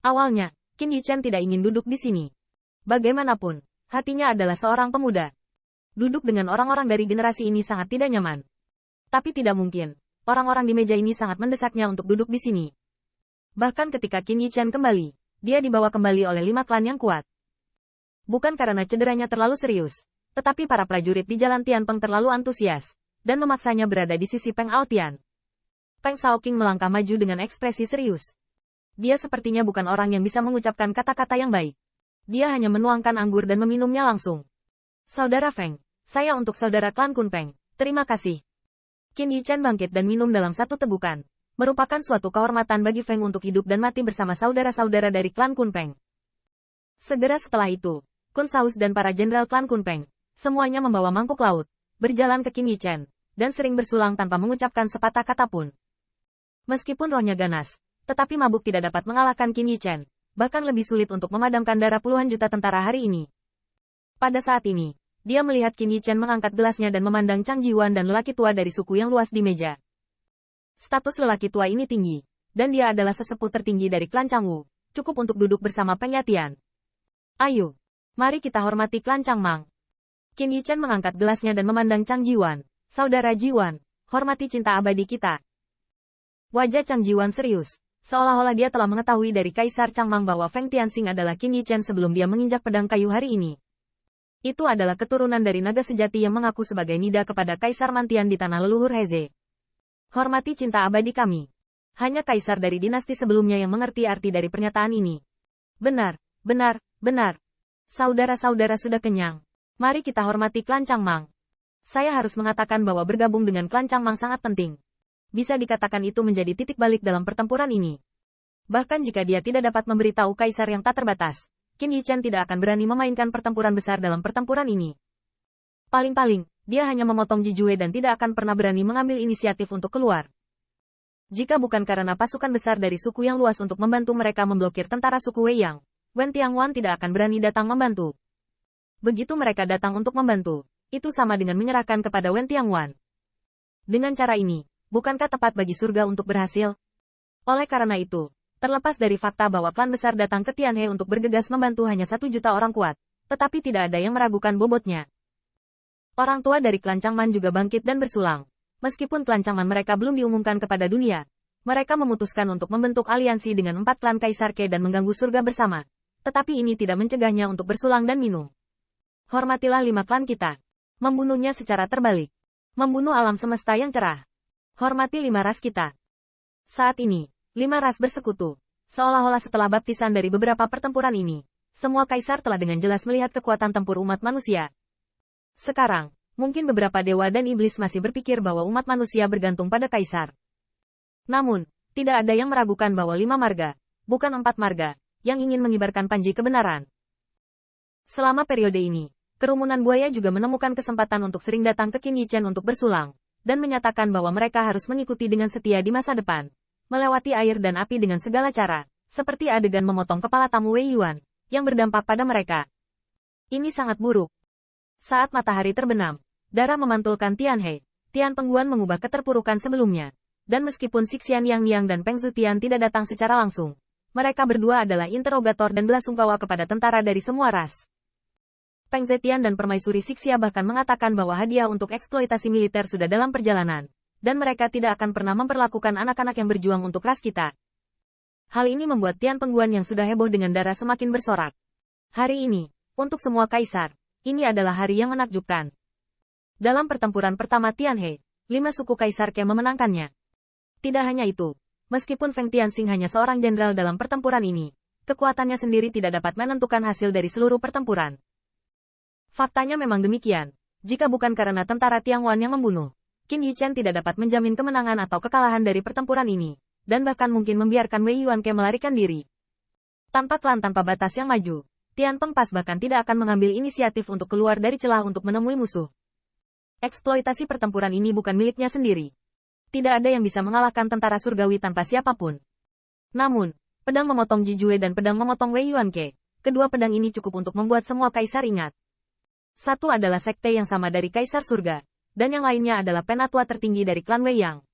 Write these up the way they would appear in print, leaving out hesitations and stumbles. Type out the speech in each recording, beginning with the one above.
Awalnya, Qin Yichen tidak ingin duduk di sini. Bagaimanapun, hatinya adalah seorang pemuda. Duduk dengan orang-orang dari generasi ini sangat tidak nyaman. Tapi tidak mungkin, orang-orang di meja ini sangat mendesaknya untuk duduk di sini. Bahkan ketika Qin Yichen kembali, dia dibawa kembali oleh 5 klan yang kuat. Bukan karena cederanya terlalu serius, tetapi para prajurit di Jalan Tianpeng terlalu antusias, dan memaksanya berada di sisi Peng Altian. Peng Shaoqing melangkah maju dengan ekspresi serius. Dia sepertinya bukan orang yang bisa mengucapkan kata-kata yang baik. Dia hanya menuangkan anggur dan meminumnya langsung. Saudara Feng, saya untuk saudara klan Kunpeng, terima kasih. Qin Yichen bangkit dan minum dalam satu tegukan. Merupakan suatu kehormatan bagi Feng untuk hidup dan mati bersama saudara-saudara dari klan Kunpeng. Segera setelah itu, Kun Saus dan para jenderal klan Kunpeng, semuanya membawa mangkuk laut, berjalan ke Qin Yichen, dan sering bersulang tanpa mengucapkan sepatah kata pun. Meskipun rohnya ganas, tetapi mabuk tidak dapat mengalahkan Qin Yichen, bahkan lebih sulit untuk memadamkan darah puluhan juta tentara hari ini. Pada saat ini, dia melihat Qin Yichen mengangkat gelasnya dan memandang Chang Jiwan dan lelaki tua dari suku yang luas di meja. Status lelaki tua ini tinggi, dan dia adalah sesepuh tertinggi dari klan Changwu, cukup untuk duduk bersama Peng Yatian. Ayo, mari kita hormati klan Changmang. Qin Yichen mengangkat gelasnya dan memandang Chang Jiwan. Saudara Jiwan, hormati cinta abadi kita. Wajah Chang Jiwan serius, seolah-olah dia telah mengetahui dari Kaisar Changmang bahwa Feng Tianxing adalah Qin Yichen sebelum dia menginjak pedang kayu hari ini. Itu adalah keturunan dari naga sejati yang mengaku sebagai nida kepada Kaisar Mantian di tanah leluhur Heze. Hormati cinta abadi kami. Hanya kaisar dari dinasti sebelumnya yang mengerti arti dari pernyataan ini. Benar, benar, benar. Saudara-saudara sudah kenyang. Mari kita hormati klan Changmang. Saya harus mengatakan bahwa bergabung dengan klan Changmang sangat penting. Bisa dikatakan itu menjadi titik balik dalam pertempuran ini. Bahkan jika dia tidak dapat memberitahu kaisar yang tak terbatas, Qin Yichen tidak akan berani memainkan pertempuran besar dalam pertempuran ini. Paling-paling, dia hanya memotong Jijue dan tidak akan pernah berani mengambil inisiatif untuk keluar. Jika bukan karena pasukan besar dari suku yang luas untuk membantu mereka memblokir tentara suku Weiyang, Wen Tiangwan tidak akan berani datang membantu. Begitu mereka datang untuk membantu, itu sama dengan menyerahkan kepada Wen Tiangwan. Dengan cara ini, bukankah tepat bagi surga untuk berhasil? Oleh karena itu, terlepas dari fakta bahwa klan besar datang ke Tianhe untuk bergegas membantu hanya 1 juta orang kuat, tetapi tidak ada yang meragukan bobotnya. Orang tua dari klan Changman juga bangkit dan bersulang. Meskipun klan Changman mereka belum diumumkan kepada dunia, mereka memutuskan untuk membentuk aliansi dengan 4 klan Kaisar Ke dan mengganggu surga bersama. Tetapi ini tidak mencegahnya untuk bersulang dan minum. Hormatilah 5 klan kita. Membunuhnya secara terbalik. Membunuh alam semesta yang cerah. Hormati 5 ras kita. Saat ini, 5 ras bersekutu. Seolah-olah setelah baptisan dari beberapa pertempuran ini, semua kaisar telah dengan jelas melihat kekuatan tempur umat manusia. Sekarang, mungkin beberapa dewa dan iblis masih berpikir bahwa umat manusia bergantung pada kaisar. Namun, tidak ada yang meragukan bahwa 5 marga, bukan 4 marga, yang ingin mengibarkan panji kebenaran. Selama periode ini, kerumunan buaya juga menemukan kesempatan untuk sering datang ke Qin Yichen untuk bersulang, dan menyatakan bahwa mereka harus mengikuti dengan setia di masa depan, melewati air dan api dengan segala cara, seperti adegan memotong kepala tamu Wei Yuan, yang berdampak pada mereka. Ini sangat buruk. Saat matahari terbenam, darah memantulkan Tianhe, Tian Pengguan mengubah keterpurukan sebelumnya, dan meskipun Sixian Yang dan Peng Zutian tidak datang secara langsung, mereka berdua adalah interogator dan belasungkawa kepada tentara dari semua ras. Peng Zetian dan Permaisuri Sixia bahkan mengatakan bahwa hadiah untuk eksploitasi militer sudah dalam perjalanan, dan mereka tidak akan pernah memperlakukan anak-anak yang berjuang untuk ras kita. Hal ini membuat Tian Pengguan yang sudah heboh dengan darah semakin bersorak. Hari ini, untuk semua kaisar, ini adalah hari yang menakjubkan. Dalam pertempuran pertama Tianhe, 5 suku Kaisar Ke memenangkannya. Tidak hanya itu, meskipun Feng Tianxing hanya seorang jenderal dalam pertempuran ini, kekuatannya sendiri tidak dapat menentukan hasil dari seluruh pertempuran. Faktanya memang demikian. Jika bukan karena tentara Tiangwan yang membunuh, Qin Yichen tidak dapat menjamin kemenangan atau kekalahan dari pertempuran ini, dan bahkan mungkin membiarkan Wei Yuan Ke melarikan diri. Tanpa klan tanpa batas yang maju, Tian Peng Pas bahkan tidak akan mengambil inisiatif untuk keluar dari celah untuk menemui musuh. Eksploitasi pertempuran ini bukan miliknya sendiri. Tidak ada yang bisa mengalahkan tentara surgawi tanpa siapapun. Namun, pedang memotong Jijue dan pedang memotong Wei Yuan Ke, kedua pedang ini cukup untuk membuat semua kaisar ingat. Satu adalah sekte yang sama dari Kaisar Surga, dan yang lainnya adalah penatua tertinggi dari klan Wei Yang.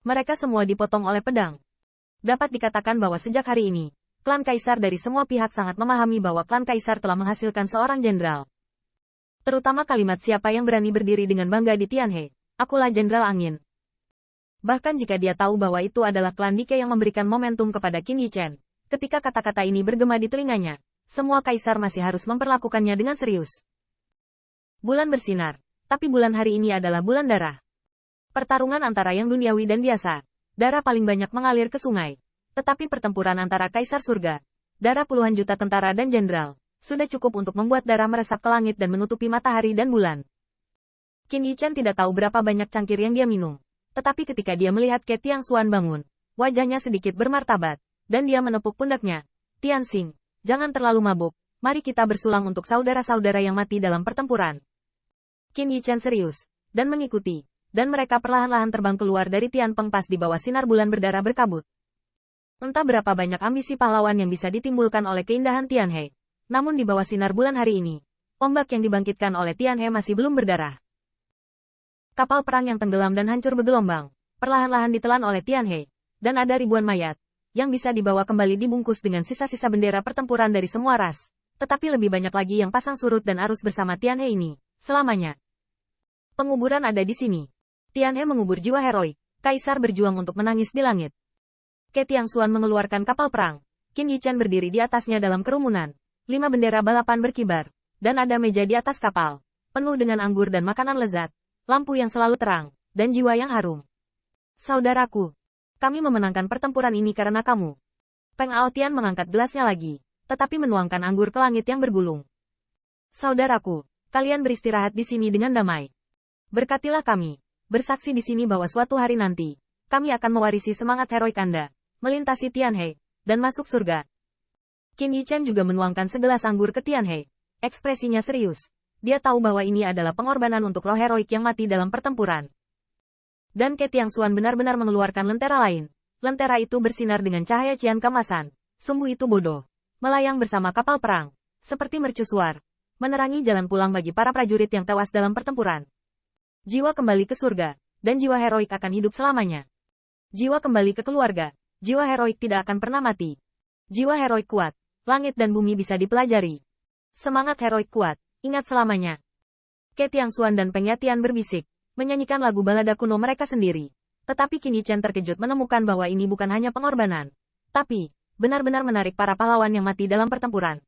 Mereka semua dipotong oleh pedang. Dapat dikatakan bahwa sejak hari ini, Klan Kaisar dari semua pihak sangat memahami bahwa klan Kaisar telah menghasilkan seorang jenderal. Terutama kalimat siapa yang berani berdiri dengan bangga di Tianhe, akulah jenderal angin. Bahkan jika dia tahu bahwa itu adalah klan Dike yang memberikan momentum kepada Qin Yichen, ketika kata-kata ini bergema di telinganya, semua kaisar masih harus memperlakukannya dengan serius. Bulan bersinar, tapi bulan hari ini adalah bulan darah. Pertarungan antara yang duniawi dan biasa, darah paling banyak mengalir ke sungai. Tetapi pertempuran antara Kaisar Surga, darah puluhan juta tentara dan jenderal, sudah cukup untuk membuat darah meresap ke langit dan menutupi matahari dan bulan. Qin Yichen tidak tahu berapa banyak cangkir yang dia minum. Tetapi ketika dia melihat Ke Tiangshuan bangun, wajahnya sedikit bermartabat, dan dia menepuk pundaknya. Tianxing, jangan terlalu mabuk, mari kita bersulang untuk saudara-saudara yang mati dalam pertempuran. Qin Yichen serius, dan mengikuti, dan mereka perlahan-lahan terbang keluar dari Tianpeng pas di bawah sinar bulan berdarah berkabut. Entah berapa banyak ambisi pahlawan yang bisa ditimbulkan oleh keindahan Tianhe. Namun di bawah sinar bulan hari ini, ombak yang dibangkitkan oleh Tianhe masih belum berdarah. Kapal perang yang tenggelam dan hancur bergelombang, perlahan-lahan ditelan oleh Tianhe, dan ada ribuan mayat, yang bisa dibawa kembali dibungkus dengan sisa-sisa bendera pertempuran dari semua ras. Tetapi lebih banyak lagi yang pasang surut dan arus bersama Tianhe ini, selamanya. Penguburan ada di sini. Tianhe mengubur jiwa heroik, Kaisar berjuang untuk menangis di langit. Ke Tiangshuan mengeluarkan kapal perang. Qin Yichen berdiri di atasnya dalam kerumunan. 5 bendera balapan berkibar. Dan ada meja di atas kapal. Penuh dengan anggur dan makanan lezat. Lampu yang selalu terang. Dan jiwa yang harum. Saudaraku. Kami memenangkan pertempuran ini karena kamu. Peng Aotian mengangkat gelasnya lagi. Tetapi menuangkan anggur ke langit yang bergulung. Saudaraku. Kalian beristirahat di sini dengan damai. Berkatilah kami. Bersaksi di sini bahwa suatu hari nanti, kami akan mewarisi semangat heroik Anda. Melintasi Tianhe, dan masuk surga. Qin Yichen juga menuangkan segelas anggur ke Tianhe. Ekspresinya serius. Dia tahu bahwa ini adalah pengorbanan untuk roh heroik yang mati dalam pertempuran. Dan Ke Tiangshuan benar-benar mengeluarkan lentera lain. Lentera itu bersinar dengan cahaya cian kemasan. Sumbu itu bodoh. Melayang bersama kapal perang. Seperti mercusuar. Menerangi jalan pulang bagi para prajurit yang tewas dalam pertempuran. Jiwa kembali ke surga. Dan jiwa heroik akan hidup selamanya. Jiwa kembali ke keluarga. Jiwa heroik tidak akan pernah mati. Jiwa heroik kuat. Langit dan bumi bisa dipelajari. Semangat heroik kuat. Ingat selamanya. Ke Tiangshuan dan Peng Yatian berbisik. Menyanyikan lagu balada kuno mereka sendiri. Tetapi Qin Yichen terkejut menemukan bahwa ini bukan hanya pengorbanan. Tapi, benar-benar menarik para pahlawan yang mati dalam pertempuran.